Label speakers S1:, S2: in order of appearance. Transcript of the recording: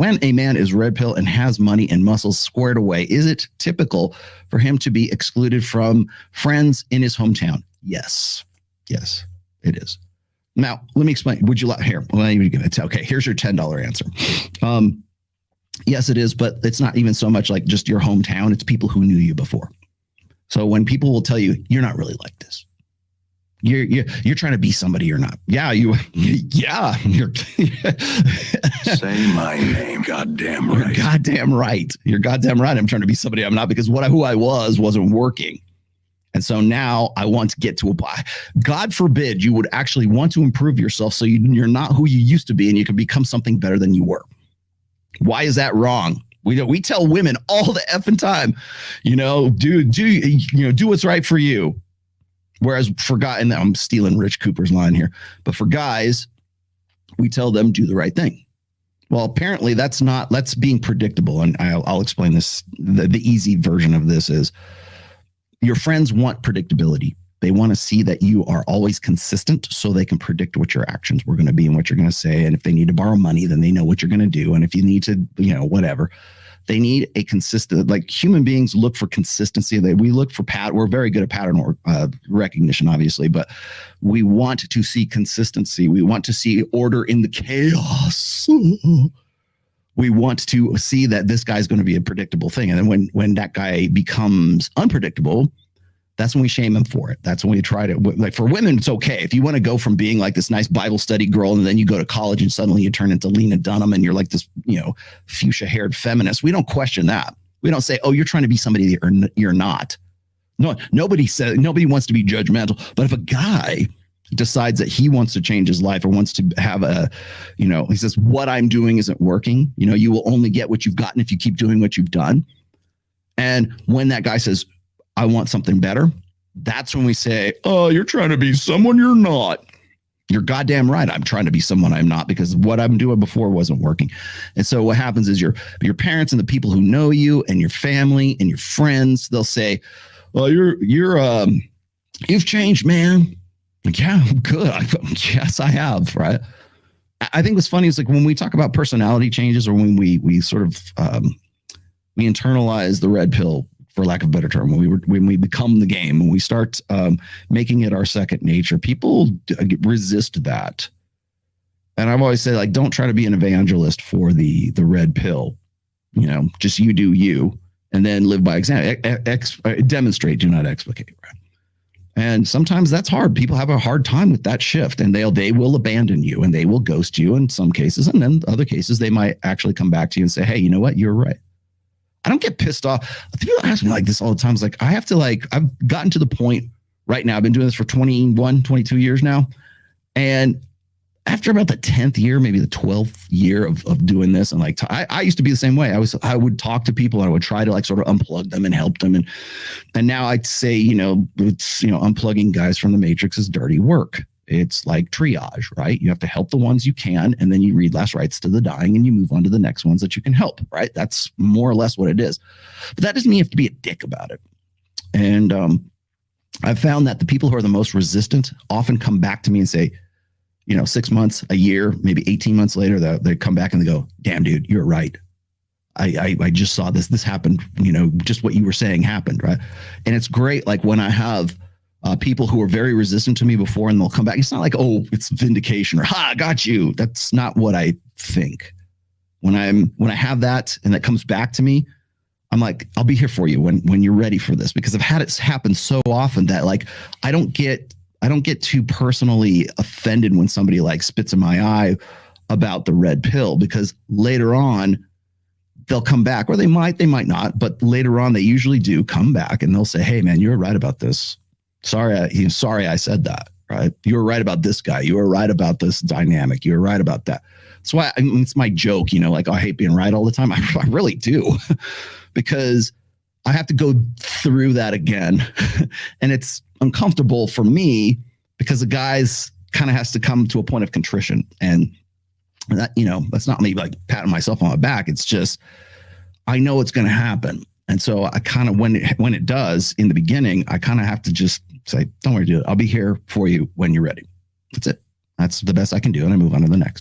S1: When a man is red pill and has money and muscles squared away, is it typical for him to be excluded from friends in his hometown? Yes. Yes, it is. Now, let me explain. Would you like here? Well, I'm going to tell. Okay, here's your $10 answer. Yes, it is, but it's not even so much like just your hometown. It's people who knew you before. So when people will tell you, you're not really like this. You're trying to be somebody you're not. Yeah, you're
S2: say my name. Goddamn right.
S1: You're goddamn right. You're goddamn right. I'm trying to be somebody I'm not because who I was wasn't working. And so now I want to get to a buy. God forbid you would actually want to improve yourself so you're not who you used to be and you can become something better than you were. Why is that wrong? We tell women all the effing time, do what's right for you. Whereas for guys, and I'm stealing Rich Cooper's line here, but for guys, we tell them do the right thing. Well, apparently that's being predictable. And I'll explain this. The easy version of this is your friends want predictability. They want to see that you are always consistent so they can predict what your actions were going to be and what you're going to say. And if they need to borrow money, then they know what you're going to do. And if you need to, whatever, they need a consistent, like human beings look for consistency. We look for we're very good at pattern recognition, obviously, but we want to see consistency. We want to see order in the chaos. We want to see that this guy's going to be a predictable thing. And then when that guy becomes unpredictable, that's when we shame him for it. That's when we try to, like for women, it's okay. If you want to go from being like this nice Bible study girl and then you go to college and suddenly you turn into Lena Dunham and you're like this, fuchsia haired feminist, we don't question that. We don't say, oh, you're trying to be somebody that you're not. No, nobody wants to be judgmental. But if a guy decides that he wants to change his life or wants to have he says, what I'm doing isn't working. You will only get what you've gotten if you keep doing what you've done. And when that guy says, I want something better, that's when we say, oh, you're trying to be someone you're not. You're goddamn right. I'm trying to be someone I'm not because what I'm doing before wasn't working. And so what happens is your parents and the people who know you and your family and your friends, they'll say, well, you've changed, man. Like, yeah, good. Yes, I have. Right. I think what's funny is like when we talk about personality changes or when we sort of we internalize the red pill, for lack of a better term, when we become the game, when we start making it our second nature, people resist that. And I've always said, like, don't try to be an evangelist for the red pill. Just you do you, and then live by example. Demonstrate, do not explicate. Right? And sometimes that's hard. People have a hard time with that shift, and they will abandon you and they will ghost you in some cases, and then other cases they might actually come back to you and say, hey, you know what, you're right. I don't get pissed off. People ask me like this all the time. It's like, I've gotten to the point right now. I've been doing this for 21, 22 years now. And after about the 10th year, maybe the 12th year of doing this, and like, I used to be the same way. I would talk to people and I would try to like sort of unplug them and help them. And now I'd say, unplugging guys from the Matrix is dirty work. It's like triage, right? You have to help the ones you can, and then you read last rites to the dying and you move on to the next ones that you can help, right? That's more or less what it is. But that doesn't mean you have to be a dick about it. And I've found that the people who are the most resistant often come back to me and say, 6 months, a year, maybe 18 months later, they come back and they go, damn, dude, you're right. I just saw this happened, just what you were saying happened, right? And it's great, like when I have people who are very resistant to me before and they'll come back. It's not like, oh, it's vindication or I got you. That's not what I think. When I have that and that comes back to me, I'm like, I'll be here for you when you're ready for this, because I've had it happen so often that like, I don't get too personally offended when somebody like spits in my eye about the red pill, because later on they'll come back, or they might not, but later on they usually do come back and they'll say, hey man, you're right about this. Sorry I said that, right? You were right about this guy. You were right about this dynamic. You were right about that. That's why it's my joke, like, oh, I hate being right all the time. I really do, because I have to go through that again. And it's uncomfortable for me because the guy's kind of has to come to a point of contrition. And that, that's not me like patting myself on the back. It's just, I know it's going to happen. And so I kind of, when it does in the beginning, I kind of have to just say, don't worry, dude, I'll be here for you when you're ready. That's it. That's the best I can do. And I move on to the next.